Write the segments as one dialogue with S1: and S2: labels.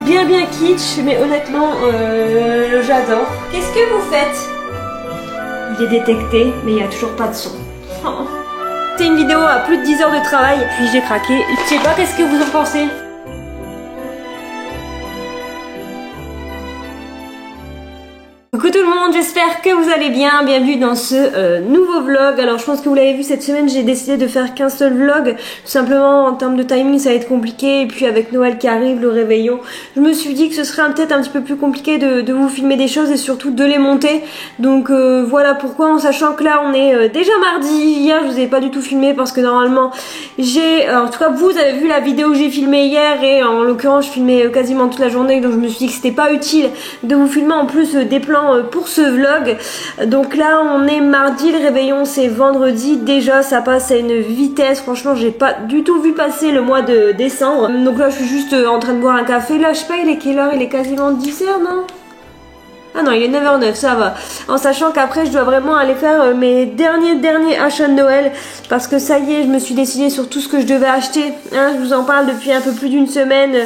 S1: Bien kitsch, mais honnêtement, j'adore. Qu'est-ce que vous faites? Il est détecté, mais il n'y a toujours pas de son. Oh. C'est une vidéo à plus de 10 heures de travail, puis j'ai craqué. Je sais pas, qu'est-ce que vous en pensez? Coucou tout le monde, j'espère que vous allez bien, bienvenue dans ce nouveau vlog. Alors je pense que vous l'avez vu cette semaine, j'ai décidé de faire qu'un seul vlog, tout simplement en termes de timing ça va être compliqué, et puis avec Noël qui arrive, le réveillon, je me suis dit que ce serait peut-être un petit peu plus compliqué de vous filmer des choses et surtout de les monter. Donc voilà pourquoi, en sachant que là on est déjà mardi. Hier je vous ai pas du tout filmé parce que normalement en tout cas vous avez vu la vidéo que j'ai filmée hier, et en l'occurrence je filmais quasiment toute la journée, donc je me suis dit que c'était pas utile de vous filmer en plus des plans pour ce vlog. Donc là on est mardi, le réveillon c'est vendredi, déjà ça passe à une vitesse, franchement j'ai pas du tout vu passer le mois de décembre. Donc là je suis juste en train de boire un café, là je sais pas il est quelle heure, il est quasiment 10h non? Ah non, il est 9h09, ça va. En sachant qu'après, je dois vraiment aller faire mes derniers achats de Noël. Parce que ça y est, je me suis décidée sur tout ce que je devais acheter. Hein, je vous en parle depuis un peu plus d'une semaine.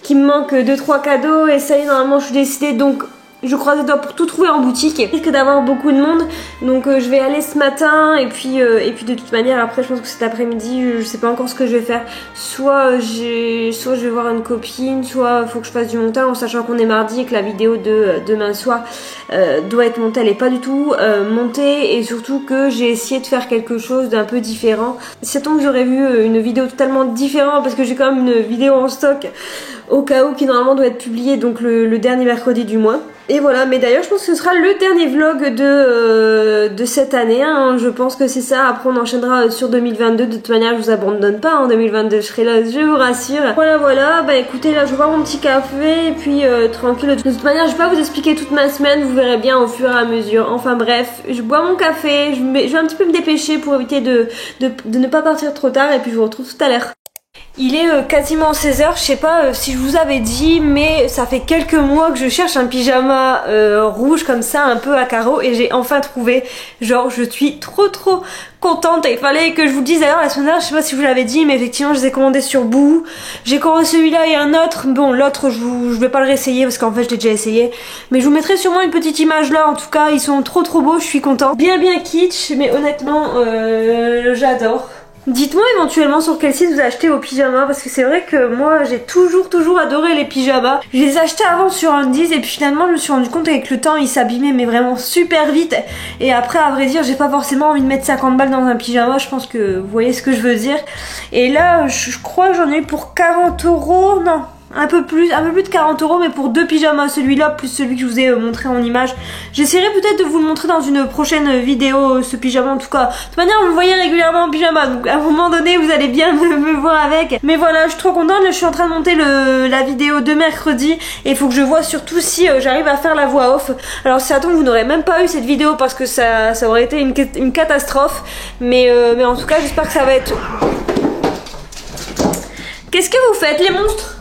S1: Qu'il me manque 2-3 cadeaux. Et ça y est, normalement, je suis décidée. Donc, je croise les doigts pour tout trouver en boutique. Il risque d'avoir beaucoup de monde. Donc, je vais aller ce matin. Et puis de toute manière, après, je pense que cet après-midi, je sais pas encore ce que je vais faire. Soit je vais voir une copine, soit faut que je fasse du montage, en sachant qu'on est mardi et que la vidéo de demain soir doit être montée. Elle est pas du tout montée, et surtout que j'ai essayé de faire quelque chose d'un peu différent. C'est tant que j'aurais vu une vidéo totalement différente, parce que j'ai quand même une vidéo en stock au cas où, qui normalement doit être publiée donc le dernier mercredi du mois. Et voilà, mais d'ailleurs je pense que ce sera le dernier vlog de cette année, hein. Je pense que c'est ça. Après on enchaînera sur 2022. De toute manière je vous abandonne pas en 2022, je serai là, je vous rassure. Voilà, bah écoutez, là je vais boire mon petit café et puis tranquille. De toute manière je vais pas vous expliquer toute ma semaine, vous verrez bien au fur et à mesure. Enfin bref, je bois mon café, je vais un petit peu me dépêcher pour éviter de ne pas partir trop tard, et puis je vous retrouve tout à l'heure. Il est quasiment 16h, je sais pas si je vous avais dit, mais ça fait quelques mois que je cherche un pyjama rouge comme ça, un peu à carreaux, et j'ai enfin trouvé. Genre je suis trop contente, et il fallait que je vous le dise. D'ailleurs la semaine dernière, je sais pas si je vous l'avais dit, mais effectivement je les ai commandés sur Boohoo. J'ai commandé celui-là et un autre. Bon, l'autre je vais pas le réessayer parce qu'en fait je l'ai déjà essayé, mais je vous mettrai sûrement une petite image là. En tout cas ils sont trop beaux, je suis contente. Bien kitsch, mais honnêtement j'adore. Dites-moi éventuellement sur quel site vous achetez vos pyjamas, parce que c'est vrai que moi j'ai toujours adoré les pyjamas. Je les achetais avant sur Undies, et puis finalement je me suis rendu compte qu'avec le temps ils s'abîmaient mais vraiment super vite. Et après, à vrai dire, j'ai pas forcément envie de mettre 50 balles dans un pyjama, je pense que vous voyez ce que je veux dire. Et là je crois que j'en ai eu pour 40 €, non, un peu plus de 40 €, mais pour deux pyjamas, celui-là plus celui que je vous ai montré en image. J'essaierai peut-être de vous le montrer dans une prochaine vidéo, ce pyjama en tout cas. De toute manière vous me voyez régulièrement en pyjama, donc à un moment donné vous allez bien me voir avec. Mais voilà, je suis trop contente. Là je suis en train de monter la vidéo de mercredi, et il faut que je vois surtout si j'arrive à faire la voix off. Alors si attends, vous n'aurez même pas eu cette vidéo parce que ça aurait été une catastrophe, mais en tout cas j'espère que ça va être... Qu'est-ce que vous faites les monstres?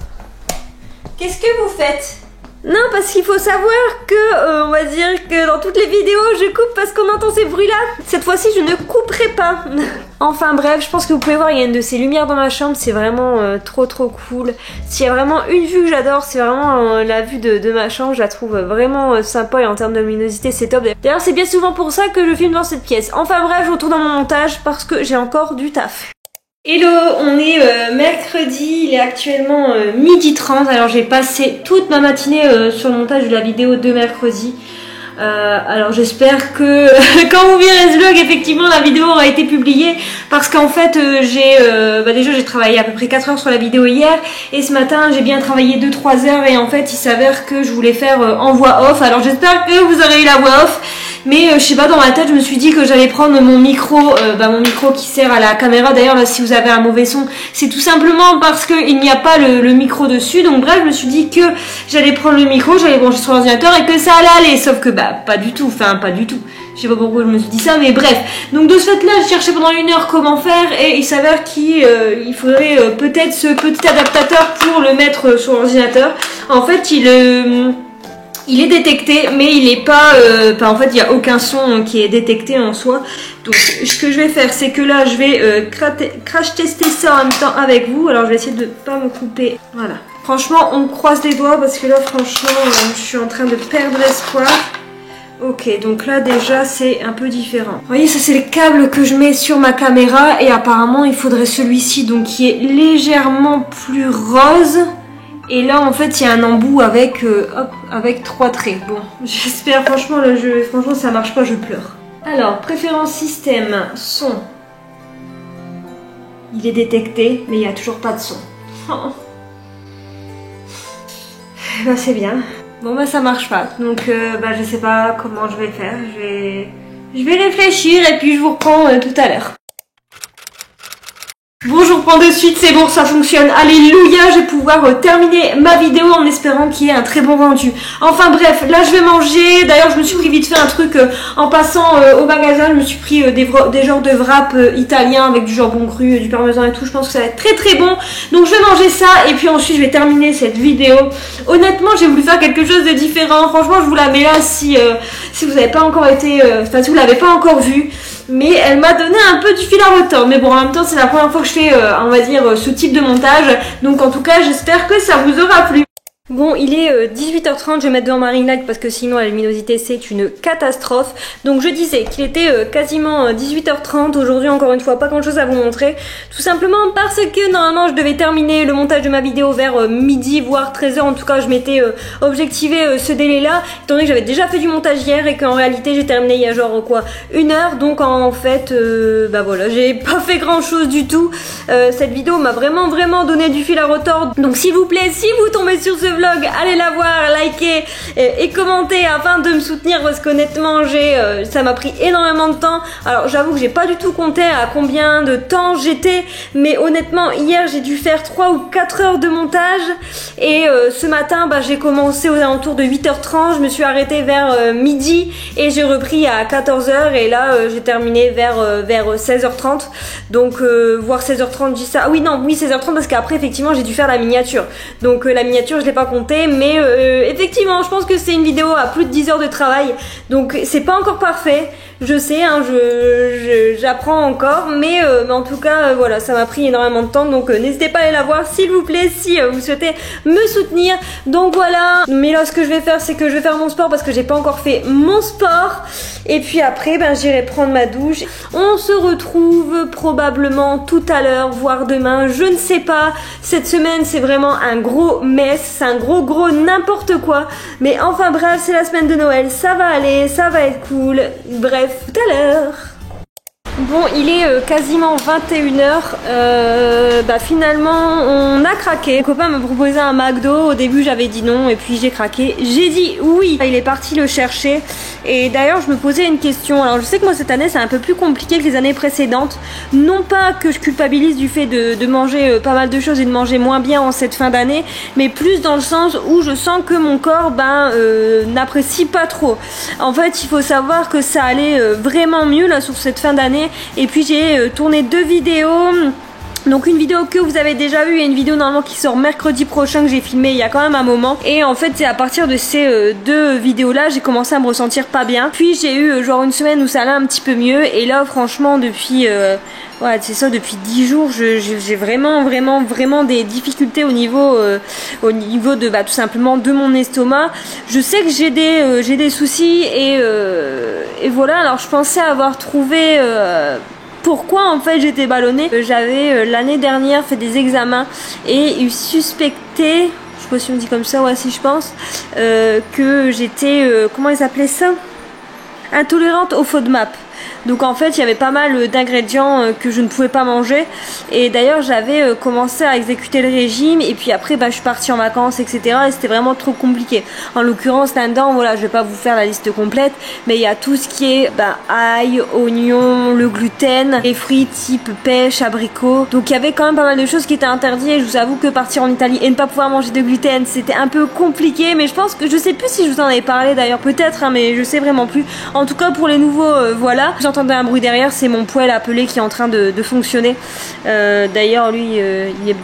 S1: Qu'est-ce que vous faites? Non, parce qu'il faut savoir que, on va dire que dans toutes les vidéos, je coupe parce qu'on entend ces bruits-là. Cette fois-ci, je ne couperai pas. Enfin bref, je pense que vous pouvez voir, il y a une de ces lumières dans ma chambre, c'est vraiment trop cool. S'il y a vraiment une vue que j'adore, c'est vraiment la vue de ma chambre. Je la trouve vraiment sympa, et en termes de luminosité, c'est top. D'ailleurs, c'est bien souvent pour ça que je filme dans cette pièce. Enfin bref, je retourne dans mon montage parce que j'ai encore du taf. Hello, on est mercredi, il est actuellement 12h30. Alors j'ai passé toute ma matinée sur le montage de la vidéo de mercredi. Alors j'espère que quand vous verrez ce vlog, effectivement la vidéo aura été publiée, parce qu'en fait déjà j'ai travaillé à peu près 4 heures sur la vidéo hier, et ce matin j'ai bien travaillé 2-3 heures, et en fait il s'avère que je voulais faire en voix off. Alors j'espère que vous aurez eu la voix off, mais je sais pas, dans ma tête je me suis dit que j'allais prendre mon micro qui sert à la caméra. D'ailleurs là, si vous avez un mauvais son, c'est tout simplement parce qu'il n'y a pas le micro dessus. Donc bref, je me suis dit que j'allais prendre le micro, j'allais brancher sur l'ordinateur et que ça allait aller, sauf que pas du tout, pas du tout. Je sais pas pourquoi je me suis dit ça, mais bref. Donc de ce fait là, je cherchais pendant 1 heure comment faire, et il s'avère qu'il faudrait peut-être ce petit adaptateur pour le mettre sur l'ordinateur. En fait il est détecté, mais il est pas... en fait, il n'y a aucun son qui est détecté en soi. Donc, ce que je vais faire, c'est que là, je vais crash tester ça en même temps avec vous. Alors, je vais essayer de ne pas me couper. Voilà. Franchement, on croise les doigts parce que là, franchement, je suis en train de perdre espoir. Ok, donc là déjà c'est un peu différent. Vous voyez, ça c'est les câbles que je mets sur ma caméra et apparemment il faudrait celui-ci donc qui est légèrement plus rose. Et là en fait il y a un embout avec, hop, avec 3 traits. Bon, j'espère, franchement là, franchement ça marche pas, je pleure. Alors, préférence système, son. Il est détecté, mais il n'y a toujours pas de son. Oh. Bah c'est bien. Bon bah ça marche pas, donc bah je sais pas comment je vais faire, je vais réfléchir et puis je vous reprends tout à l'heure. Bon, je reprends de suite, c'est bon, ça fonctionne. Alléluia, je vais pouvoir terminer ma vidéo en espérant qu'il y ait un très bon rendu. Enfin bref, là je vais manger. D'ailleurs, je me suis pris vite fait un truc en passant au magasin. Je me suis pris des genres de wraps italiens avec du jambon cru, du parmesan et tout. Je pense que ça va être très très bon. Donc je vais manger ça et puis ensuite je vais terminer cette vidéo. Honnêtement, j'ai voulu faire quelque chose de différent. Franchement, je vous la mets là si vous n'avez pas encore été... Enfin, si vous l'avez pas encore vue. Mais elle m'a donné un peu du fil à retordre. Mais bon, en même temps, c'est la première fois que je fais, on va dire, ce type de montage. Donc en tout cas, j'espère que ça vous aura plu. Bon, il est 18h30, je vais mettre devant ma ring light parce que sinon la luminosité c'est une catastrophe. Donc je disais qu'il était quasiment 18h30, aujourd'hui encore une fois pas grand chose à vous montrer. Tout simplement parce que normalement je devais terminer le montage de ma vidéo vers midi voire 13h, en tout cas je m'étais objectivé ce délai là, étant donné que j'avais déjà fait du montage hier et qu'en réalité j'ai terminé il y a genre quoi, 1 heure. Donc en fait, bah voilà, j'ai pas fait grand chose du tout. Cette vidéo m'a vraiment donné du fil à retordre. Donc s'il vous plaît, si vous tombez sur ce vlog, allez la voir, likez et commentez afin de me soutenir parce qu'honnêtement ça m'a pris énormément de temps. Alors j'avoue que j'ai pas du tout compté à combien de temps j'étais, mais honnêtement hier j'ai dû faire 3 ou 4 heures de montage et ce matin bah, j'ai commencé aux alentours de 8h30, je me suis arrêtée vers midi et j'ai repris à 14h et là j'ai terminé vers 16h30, donc voire 16h30, je dis ça, ah oui non, oui 16h30 parce qu'après effectivement j'ai dû faire la miniature, donc la miniature je l'ai pas compté, mais effectivement je pense que c'est une vidéo à plus de 10 heures de travail, donc c'est pas encore parfait, je sais, hein, j'apprends encore, mais en tout cas voilà, ça m'a pris énormément de temps, donc n'hésitez pas à aller la voir s'il vous plaît si vous souhaitez me soutenir. Donc voilà, mais là ce que je vais faire c'est que je vais faire mon sport parce que j'ai pas encore fait mon sport, et puis après ben j'irai prendre ma douche. On se retrouve probablement tout à l'heure, voire demain, je ne sais pas. Cette semaine c'est vraiment un gros mess, c'est un gros n'importe quoi, mais enfin bref, c'est la semaine de Noël, ça va aller, ça va être cool. Bref, tout à l'heure. Bon, il est quasiment 21h, bah finalement on a craqué. Mon copain me proposait un McDo, au début j'avais dit non et puis j'ai craqué, j'ai dit oui. Il est parti le chercher et d'ailleurs je me posais une question. Alors je sais que moi cette année c'est un peu plus compliqué que les années précédentes, non pas que je culpabilise du fait de manger pas mal de choses et de manger moins bien en cette fin d'année, mais plus dans le sens où je sens que mon corps n'apprécie pas trop. En fait il faut savoir que ça allait vraiment mieux là sur cette fin d'année. Et puis j'ai tourné 2 vidéos. Donc une vidéo que vous avez déjà vue et une vidéo normalement qui sort mercredi prochain que j'ai filmé il y a quand même un moment. Et en fait c'est à partir de ces 2 vidéos là j'ai commencé à me ressentir pas bien. Puis j'ai eu genre une semaine où ça allait un petit peu mieux. Et là franchement depuis... ouais, c'est ça, depuis 10 jours, j'ai vraiment des difficultés au niveau de bah, tout simplement de mon estomac. Je sais que j'ai des soucis et voilà. Alors je pensais avoir trouvé pourquoi en fait j'étais ballonnée. J'avais l'année dernière fait des examens et suspecté, je sais pas si on dit comme ça, ouais si je pense, que j'étais, comment ils appelaient ça, intolérante au FODMAP. Donc en fait il y avait pas mal d'ingrédients que je ne pouvais pas manger, et d'ailleurs j'avais commencé à exécuter le régime et puis après bah, je suis partie en vacances etc, et c'était vraiment trop compliqué. En l'occurrence là-dedans, voilà, je vais pas vous faire la liste complète, mais il y a tout ce qui est ail, oignon, le gluten, les fruits type pêche, abricot, donc il y avait quand même pas mal de choses qui étaient interdites. Et je vous avoue que partir en Italie et ne pas pouvoir manger de gluten c'était un peu compliqué, mais je pense que, je sais plus si je vous en avais parlé d'ailleurs, peut-être hein, mais je sais vraiment plus. En tout cas pour les nouveaux voilà, entendez un bruit derrière, c'est mon poêle à peler qui est en train de fonctionner. D'ailleurs lui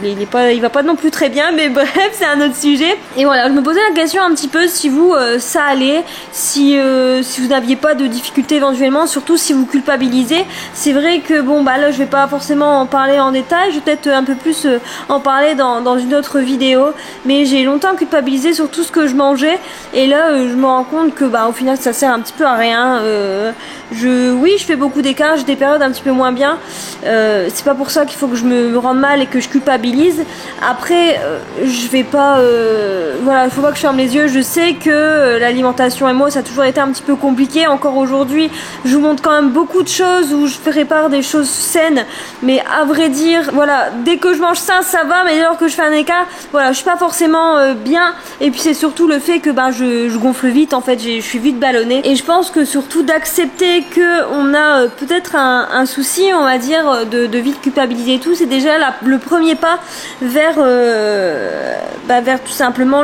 S1: il va pas non plus très bien, mais bref c'est un autre sujet. Et voilà, je me posais la question un petit peu si vous ça allait, si vous n'aviez pas de difficultés éventuellement, surtout si vous culpabilisez. C'est vrai que bon bah là je vais pas forcément en parler en détail, je vais peut-être un peu plus en parler dans une autre vidéo, mais j'ai longtemps culpabilisé sur tout ce que je mangeais et là je me rends compte que bah au final ça sert un petit peu à rien. Oui, je fais beaucoup d'écarts, j'ai des périodes un petit peu moins bien, c'est pas pour ça qu'il faut que je me rende mal et que je culpabilise. Après je vais pas voilà, il faut pas que je ferme les yeux. Je sais que l'alimentation et moi ça a toujours été un petit peu compliqué. Encore aujourd'hui je vous montre quand même beaucoup de choses où je prépare des choses saines, mais à vrai dire voilà, dès que je mange sain ça va, mais dès lors que je fais un écart, voilà, je suis pas forcément bien. Et puis c'est surtout le fait que ben je gonfle vite, en fait je suis vite ballonnée. Et je pense que surtout d'accepter que on a peut-être un souci, on va dire, de vite culpabiliser et tout, c'est déjà le premier pas vers vers tout simplement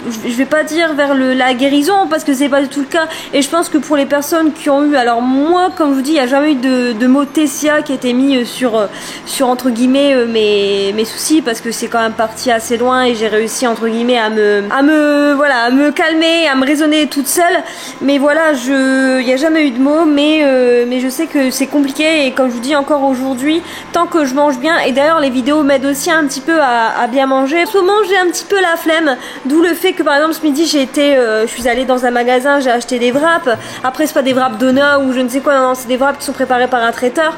S1: je vais pas dire vers la guérison parce que c'est pas du tout le cas. Et je pense que pour les personnes qui ont eu, alors moi comme je vous dis il n'y a jamais eu de mot Tessia qui a été mis sur entre guillemets mes soucis, parce que c'est quand même parti assez loin et j'ai réussi entre guillemets à me calmer, à me raisonner toute seule. Mais voilà, il n'y a jamais eu de mots, mais je sais que c'est compliqué. Et comme je vous dis encore aujourd'hui, tant que je mange bien, et d'ailleurs les vidéos m'aident aussi un petit peu à bien manger. En ce moment j'ai un petit peu la flemme, d'où le fait que par exemple ce midi je suis allée dans un magasin, j'ai acheté des wraps. Après c'est pas des wraps Dona ou je ne sais quoi, non, c'est des wraps qui sont préparés par un traiteur.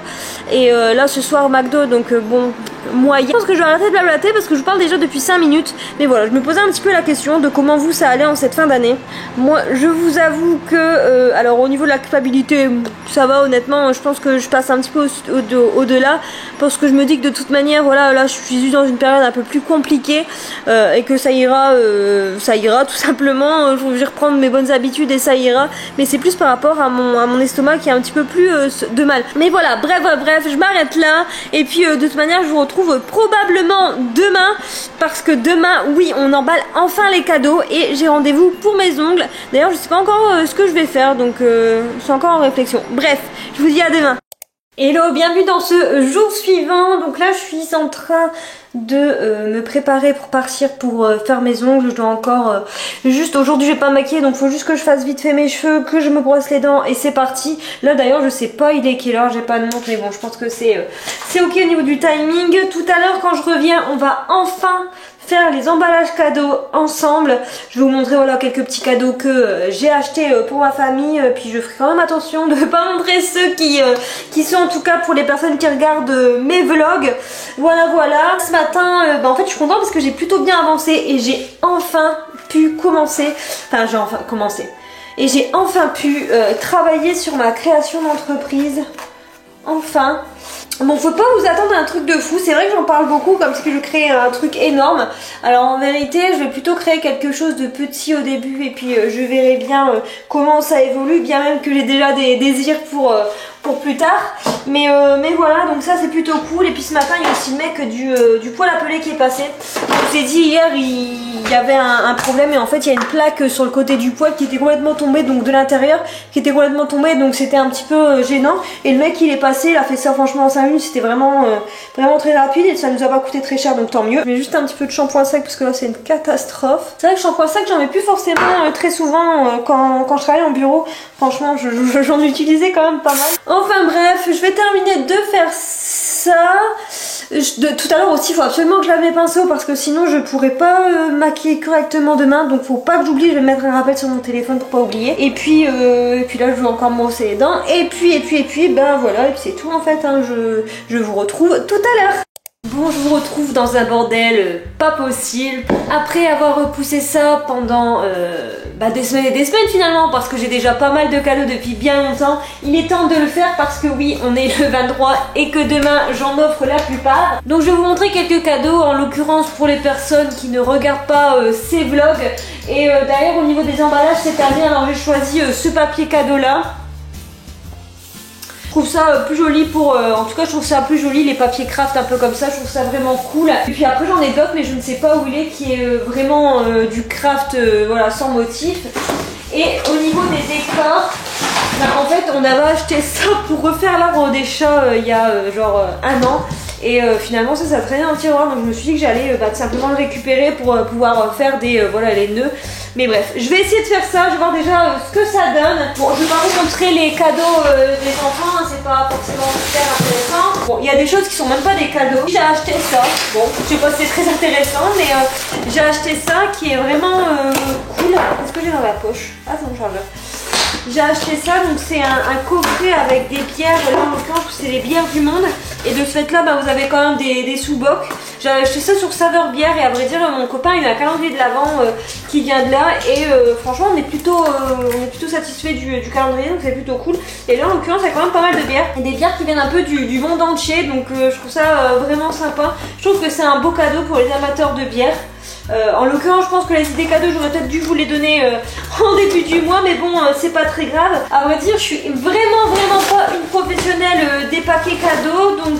S1: Et là ce soir au McDo, donc bon, moyen. Je pense que je vais arrêter de blablater parce que je parle déjà depuis 5 minutes. Mais voilà, je me posais un petit peu la question de comment vous ça allait en cette fin d'année. Moi je vous avoue que alors au niveau de la culpabilité ça va, honnêtement je pense que je passe un petit peu au-delà, parce que je me dis que de toute manière voilà, là je suis dans une période un peu plus compliquée et que ça ira tout simplement. Je vais reprendre mes bonnes habitudes et ça ira, mais c'est plus par rapport à mon estomac qui est un petit peu plus de mal. Mais voilà, bref, je m'arrête là. Et puis de toute manière je vous retrouve probablement demain, parce que demain oui on emballe enfin les cadeaux et j'ai rendez-vous pour mes ongles. D'ailleurs je sais pas encore ce que je vais faire, donc c'est encore en réflexion. Bref, je vous dis à demain. Hello, bienvenue dans ce jour suivant. Donc là je suis en train de me préparer pour partir pour faire mes ongles. Je dois encore juste aujourd'hui je vais pas maquiller, donc faut juste que je fasse vite fait mes cheveux, que je me brosse les dents et c'est parti. Là d'ailleurs je sais pas il est quelle heure, j'ai pas de montre, mais bon je pense que c'est ok au niveau du timing. Tout à l'heure quand je reviens on va enfin faire les emballages cadeaux ensemble. Je vais vous montrer voilà quelques petits cadeaux que j'ai achetés pour ma famille, puis je ferai quand même attention de ne pas montrer ceux qui sont en tout cas pour les personnes qui regardent mes vlogs. Voilà. Ce matin en fait je suis contente parce que j'ai plutôt bien avancé et j'ai enfin pu commencer, et j'ai enfin pu travailler sur ma création d'entreprise. Enfin. Bon, faut pas vous attendre à un truc de fou, c'est vrai que j'en parle beaucoup comme si je créais un truc énorme. Alors en vérité je vais plutôt créer quelque chose de petit au début et puis je verrai bien comment ça évolue, bien même que j'ai déjà des désirs pour plus tard. Mais voilà, donc ça c'est plutôt cool. Et puis ce matin il y a aussi le mec du poêle à peler qui est passé. Je vous ai dit hier il y avait un problème, et en fait il y a une plaque sur le côté du poêle qui était complètement tombée, donc de l'intérieur qui était complètement tombée, donc c'était un petit peu gênant. Et le mec il est passé, il a fait ça franchement en 5 minutes, c'était vraiment très rapide et ça nous a pas coûté très cher, donc tant mieux. Je mets juste un petit peu de shampoing sec parce que là c'est une catastrophe. C'est vrai que shampoing sec j'en mets plus forcément très souvent quand je travaille en bureau. Franchement j'en utilisais quand même pas mal. Enfin bref, je vais terminer de faire ça. Tout à l'heure aussi il faut absolument que je lave mes pinceaux parce que sinon je pourrais pas maquiller correctement demain, donc faut pas que j'oublie. Je vais mettre un rappel sur mon téléphone pour pas oublier. Et puis là je vais encore me brosser les dents et puis ben voilà, et puis c'est tout en fait hein. Je vous retrouve tout à l'heure. Bon, je vous retrouve dans un bordel pas possible. Après avoir repoussé ça pendant des semaines et des semaines finalement, parce que j'ai déjà pas mal de cadeaux depuis bien longtemps, il est temps de le faire parce que oui, on est le 23 et que demain j'en offre la plupart. Donc je vais vous montrer quelques cadeaux, en l'occurrence pour les personnes qui ne regardent pas ces vlogs. Et d'ailleurs au niveau des emballages cette année, alors j'ai choisi ce papier cadeau là. Je trouve ça plus joli en tout cas je trouve ça plus joli, les papiers craft un peu comme ça, je trouve ça vraiment cool. Et puis après j'en ai d'autres mais je ne sais pas où il est, qui est vraiment du craft voilà sans motif. Et au niveau des décors, bah, en fait on avait acheté ça pour refaire l'arbre des chats il y a genre 1 an. Et finalement ça traînait dans le tiroir, donc je me suis dit que j'allais tout simplement le récupérer pour pouvoir faire des voilà, les nœuds. Mais bref, je vais essayer de faire ça, je vais voir déjà ce que ça donne. Bon, je vais pas vous montrer les cadeaux des enfants, hein, c'est pas forcément super intéressant. Bon, il y a des choses qui sont même pas des cadeaux. J'ai acheté ça, bon, je sais pas si c'est très intéressant, mais j'ai acheté ça qui est vraiment cool. Qu'est-ce que j'ai dans la poche? Ah, c'est mon chargeur. J'ai acheté ça, donc c'est un coffret avec des bières, là en l'occurrence c'est les bières du monde. Et de ce fait là, bah, vous avez quand même des sous-bocs. J'ai acheté ça sur Saveur Bière et à vrai dire mon copain il a un calendrier de l'Avent qui vient de là. Et franchement on est plutôt satisfait du calendrier, donc c'est plutôt cool. Et là en l'occurrence il y a quand même pas mal de bières. Et des bières qui viennent un peu du monde entier, donc je trouve ça vraiment sympa. Je trouve que c'est un beau cadeau pour les amateurs de bière. En l'occurrence je pense que les idées cadeaux j'aurais peut-être dû vous les donner en début du mois, mais bon c'est pas très grave. À vrai dire je suis vraiment pas une professionnelle des paquets cadeaux, donc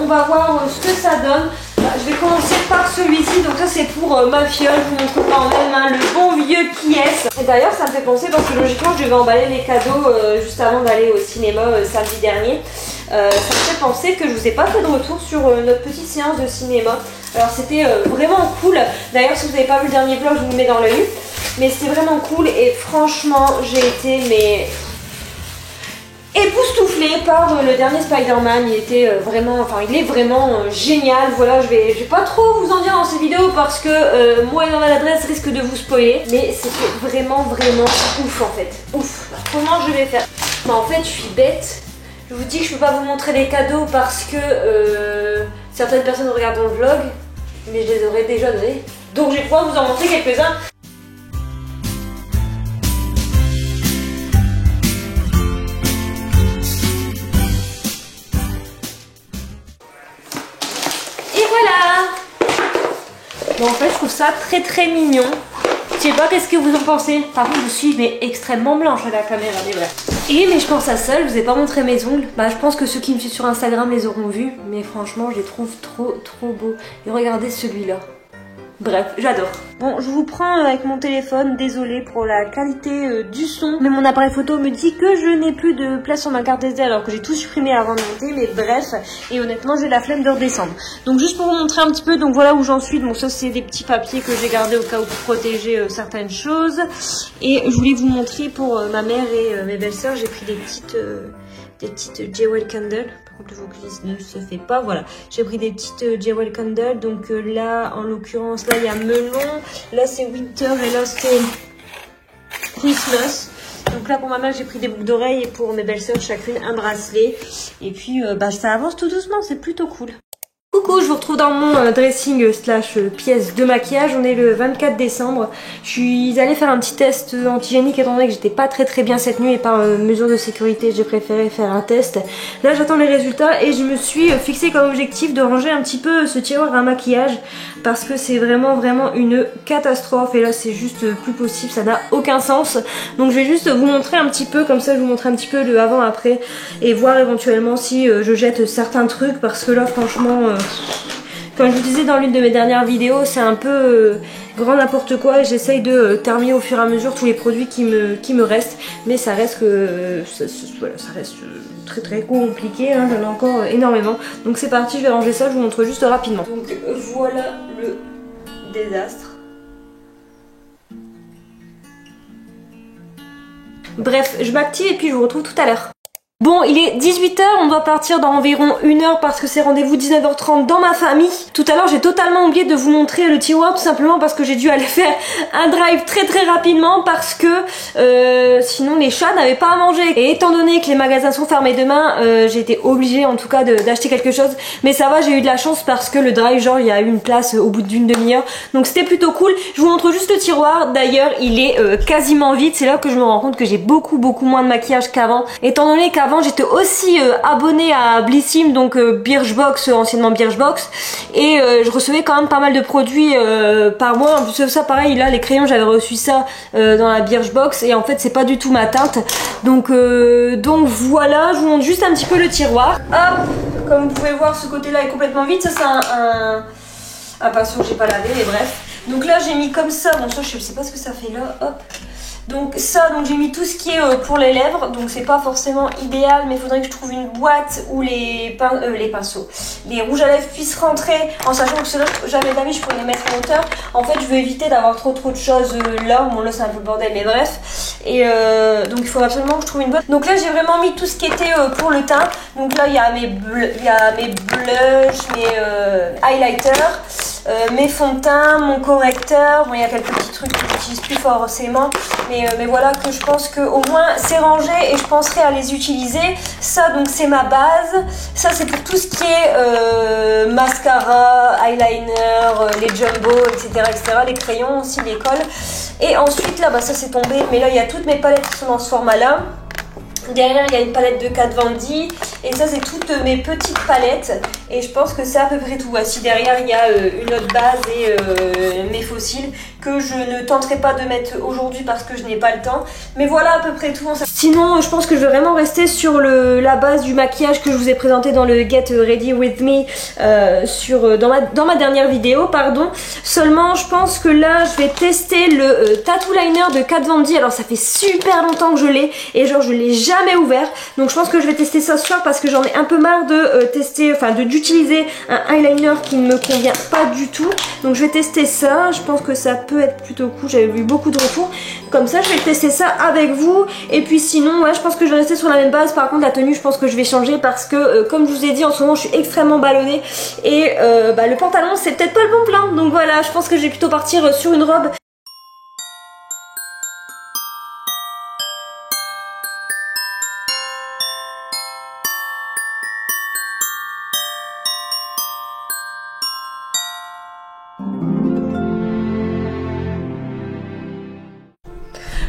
S1: on va voir ce que ça donne. Je vais commencer par celui-ci, donc ça c'est pour ma fiole, je vous montre quand même hein, le bon vieux qui est. Et d'ailleurs ça me fait penser parce que logiquement je devais emballer les cadeaux juste avant d'aller au cinéma samedi dernier. Ça me fait penser que je vous ai pas fait de retour sur notre petite séance de cinéma. Alors c'était vraiment cool. D'ailleurs si vous n'avez pas vu le dernier vlog je vous le mets dans l'œil. Mais c'était vraiment cool et franchement j'ai été époustouflée par le dernier Spider-Man. Il était vraiment, enfin il est vraiment génial. Voilà, je vais pas trop vous en dire dans cette vidéo parce que moi et l'adresse risque de vous spoiler. Mais c'était vraiment ouf en fait. Ouf. Comment je vais faire? Bah, en fait je suis bête. Je vous dis que je peux pas vous montrer les cadeaux parce que certaines personnes regardent mon vlog, mais je les aurais déjà donnés. Donc je vais pouvoir vous en montrer quelques-uns. Et voilà. Bon en fait je trouve ça très mignon. Je sais pas qu'est-ce que vous en pensez. Par contre je suis extrêmement blanche à la caméra, mais bref. Et mais je pense à ça, je vous ai pas montré mes ongles. Bah je pense que ceux qui me suivent sur Instagram les auront vus. Mais franchement je les trouve trop beaux. Et regardez celui-là. Bref, j'adore. Bon, je vous prends avec mon téléphone, désolée pour la qualité du son. Mais mon appareil photo me dit que je n'ai plus de place sur ma carte SD alors que j'ai tout supprimé avant de monter. Mais bref, et honnêtement j'ai la flemme de redescendre. Donc juste pour vous montrer un petit peu, donc voilà où j'en suis. Donc ça c'est des petits papiers que j'ai gardés au cas où pour protéger certaines choses. Et je voulais vous montrer pour ma mère et mes belles-sœurs, j'ai pris des petites Jewel Candle. Par contre le focus ne se fait pas, voilà. J'ai pris des petites Jewel Candle, donc là en l'occurrence là il y a melon, là c'est winter et là c'est Christmas. Donc là pour ma mère j'ai pris des boucles d'oreilles et pour mes belles-sœurs chacune un bracelet. Et puis bah, ça avance tout doucement, c'est plutôt cool. Coucou, je vous retrouve dans mon dressing slash pièce de maquillage. On est le 24 décembre. Je suis allée faire un petit test antigénique étant donné que j'étais pas très bien cette nuit et par mesure de sécurité j'ai préféré faire un test. Là j'attends les résultats et je me suis fixé comme objectif de ranger un petit peu ce tiroir à maquillage parce que c'est vraiment une catastrophe et là c'est juste plus possible, ça n'a aucun sens. Donc je vais juste vous montrer un petit peu, comme ça je vous montre un petit peu le avant après et voir éventuellement si je jette certains trucs parce que là franchement comme je vous disais dans l'une de mes dernières vidéos, c'est un peu grand n'importe quoi et j'essaye de terminer au fur et à mesure tous les produits qui me restent, mais ça reste que voilà, ça reste très compliqué, hein, j'en ai encore énormément. Donc c'est parti, je vais ranger ça, je vous montre juste rapidement. Donc voilà le désastre. Bref, je m'active et puis je vous retrouve tout à l'heure. Bon, il est 18 h, on doit partir dans environ 1 heure parce que c'est rendez-vous 19 h 30 dans ma famille. Tout à l'heure, j'ai totalement oublié de vous montrer le tiroir tout simplement parce que j'ai dû aller faire un drive très rapidement parce que sinon les chats n'avaient pas à manger. Et étant donné que les magasins sont fermés demain, j'ai été obligée en tout cas d'acheter quelque chose. Mais ça va, j'ai eu de la chance parce que le drive, genre, il y a eu une place au bout d'une demi-heure. Donc c'était plutôt cool. Je vous montre juste le tiroir. D'ailleurs, il est quasiment vide. C'est là que je me rends compte que j'ai beaucoup moins de maquillage qu'avant. Étant donné qu'avant j'étais aussi abonnée à Blissim, donc Birchbox, anciennement Birchbox, et je recevais quand même pas mal de produits par mois. En plus de ça, pareil, là les crayons j'avais reçu ça dans la Birchbox et en fait c'est pas du tout ma teinte. Donc voilà, je vous montre juste un petit peu le tiroir. Hop, comme vous pouvez voir, ce côté là est complètement vide. Ça c'est un pinceau que j'ai pas lavé, mais bref. Donc là j'ai mis comme ça, bon ça je sais pas ce que ça fait là, hop. Donc ça, donc j'ai mis tout ce qui est pour les lèvres, donc c'est pas forcément idéal, mais il faudrait que je trouve une boîte où les pinceaux, les rouges à lèvres puissent rentrer, en sachant que ceux-là, jamais d'avis je pourrais les mettre en hauteur. En fait, je veux éviter d'avoir trop de choses là. Bon là c'est un peu le bordel, mais bref. Et donc il faudrait absolument que je trouve une boîte. Donc là j'ai vraiment mis tout ce qui était pour le teint. Donc là il y a mes blushs, mes highlighters. Mes fonds de teint, mon correcteur, bon il y a quelques petits trucs que j'utilise plus forcément, mais voilà, que je pense que au moins c'est rangé et je penserai à les utiliser. Ça donc c'est ma base, ça c'est pour tout ce qui est mascara, eyeliner, les jumbo, etc., les crayons aussi, les cols. Et ensuite là, bah ça c'est tombé, mais là il y a toutes mes palettes qui sont dans ce format là. Derrière il y a une palette de Kat Von D et ça c'est toutes mes petites palettes et je pense que c'est à peu près tout. Voici derrière il y a une autre base et mes fossiles que je ne tenterai pas de mettre aujourd'hui parce que je n'ai pas le temps, mais voilà à peu près tout. Sinon je pense que je vais vraiment rester sur la base du maquillage que je vous ai présenté dans le Get Ready With Me dans ma dernière vidéo, pardon. Seulement je pense que là je vais tester le Tattoo Liner de Kat Von D. Alors ça fait super longtemps que je l'ai et genre je l'ai jamais ouvert, donc je pense que je vais tester ça ce soir parce que j'en ai un peu marre de d'utiliser un eyeliner qui ne me convient pas du tout. Donc je vais tester ça, je pense que ça peut être plutôt cool, j'avais vu beaucoup de retours. Comme ça je vais tester ça avec vous. Et puis sinon ouais, je pense que je vais rester sur la même base. Par contre la tenue je pense que je vais changer parce que comme je vous ai dit en ce moment je suis extrêmement ballonnée et le pantalon c'est peut-être pas le bon plan. Donc voilà, je pense que je vais plutôt partir sur une robe.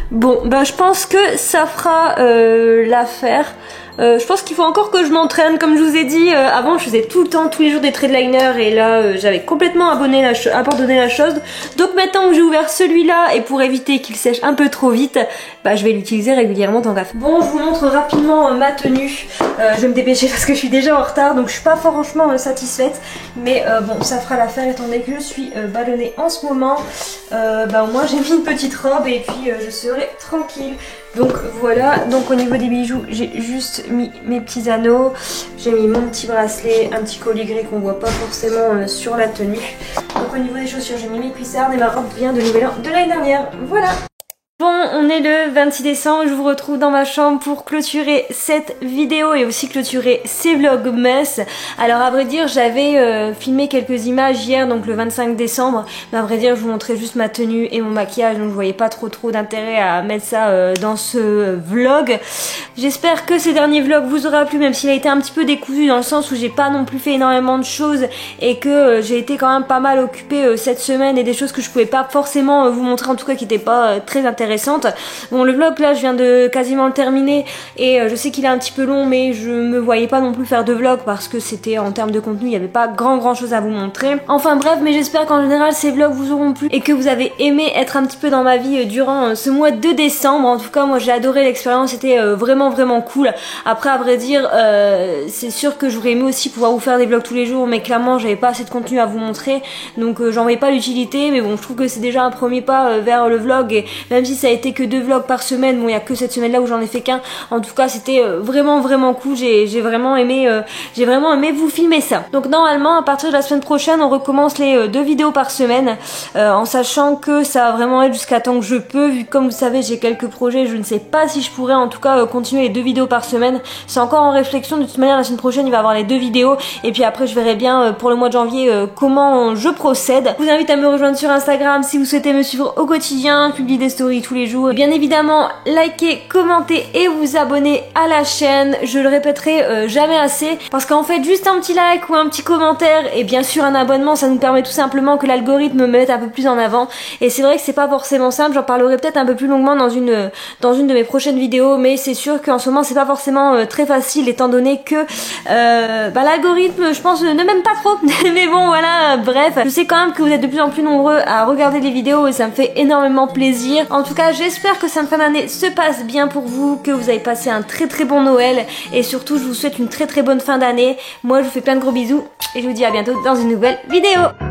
S1: Bon, bah je pense que ça fera l'affaire. Je pense qu'il faut encore que je m'entraîne. Comme je vous ai dit, avant je faisais tout le temps, tous les jours des traits de liner et là j'avais complètement abandonné la chose. Donc maintenant que j'ai ouvert celui-là et pour éviter qu'il sèche un peu trop vite, bah je vais l'utiliser régulièrement tant qu'à faire. Bon, je vous montre rapidement ma tenue. Je vais me dépêcher parce que je suis déjà en retard, donc je suis pas franchement satisfaite. Mais bon, ça fera l'affaire étant donné que je suis ballonnée en ce moment. Bah au moins j'ai mis une petite robe et puis je serai tranquille. Donc voilà, donc au niveau des bijoux, j'ai juste mis mes petits anneaux, j'ai mis mon petit bracelet, un petit collier gris qu'on voit pas forcément sur la tenue. Donc au niveau des chaussures, j'ai mis mes cuissardes et ma robe vient de Nouvel An de l'année dernière. Voilà. Bon, on est le 26 décembre, je vous retrouve dans ma chambre pour clôturer cette vidéo et aussi clôturer ces vlogmas. Alors à vrai dire, j'avais filmé quelques images hier, donc le 25 décembre, mais à vrai dire, je vous montrais juste ma tenue et mon maquillage, donc je voyais pas trop d'intérêt à mettre ça dans ce vlog. J'espère que ce dernier vlog vous aura plu, même s'il a été un petit peu décousu dans le sens où j'ai pas non plus fait énormément de choses et que j'ai été quand même pas mal occupée cette semaine et des choses que je pouvais pas forcément vous montrer, en tout cas qui étaient pas très intéressantes. Bon, le vlog là je viens de quasiment le terminer et je sais qu'il est un petit peu long, mais je me voyais pas non plus faire de vlog parce que c'était en termes de contenu, il n'y avait pas grand chose à vous montrer. Enfin bref, mais j'espère qu'en général ces vlogs vous auront plu et que vous avez aimé être un petit peu dans ma vie durant ce mois de décembre. En tout cas moi j'ai adoré l'expérience, c'était vraiment cool. Après à vrai dire c'est sûr que j'aurais aimé aussi pouvoir vous faire des vlogs tous les jours, mais clairement j'avais pas assez de contenu à vous montrer, donc j'en voyais pas l'utilité. Mais bon, je trouve que c'est déjà un premier pas vers le vlog, et même si ça a été que 2 vlogs par semaine, bon il y a que cette semaine là où j'en ai fait qu'un, en tout cas c'était vraiment cool. J'ai vraiment aimé vous filmer ça. Donc normalement à partir de la semaine prochaine on recommence les 2 vidéos par semaine, en sachant que ça va vraiment être jusqu'à temps que je peux, vu que comme vous savez j'ai quelques projets, je ne sais pas si je pourrais en tout cas continuer les 2 vidéos par semaine. C'est encore en réflexion. De toute manière la semaine prochaine il va y avoir les 2 vidéos et puis après je verrai bien pour le mois de janvier comment je procède. Je vous invite à me rejoindre sur Instagram si vous souhaitez me suivre au quotidien, publier des stories tous les jours. Bien évidemment, likez, commentez et vous abonnez à la chaîne. Je le répéterai jamais assez parce qu'en fait, juste un petit like ou un petit commentaire et bien sûr un abonnement, ça nous permet tout simplement que l'algorithme me mette un peu plus en avant. Et c'est vrai que c'est pas forcément simple. J'en parlerai peut-être un peu plus longuement dans une de mes prochaines vidéos, mais c'est sûr qu'en ce moment c'est pas forcément très facile étant donné que l'algorithme, je pense, ne m'aime pas trop. Mais bon, voilà, bref, je sais quand même que vous êtes de plus en plus nombreux à regarder les vidéos et ça me fait énormément plaisir. En tout cas, j'espère que cette fin d'année se passe bien pour vous, que vous avez passé un très bon Noël et surtout je vous souhaite une très bonne fin d'année. Moi je vous fais plein de gros bisous et je vous dis à bientôt dans une nouvelle vidéo.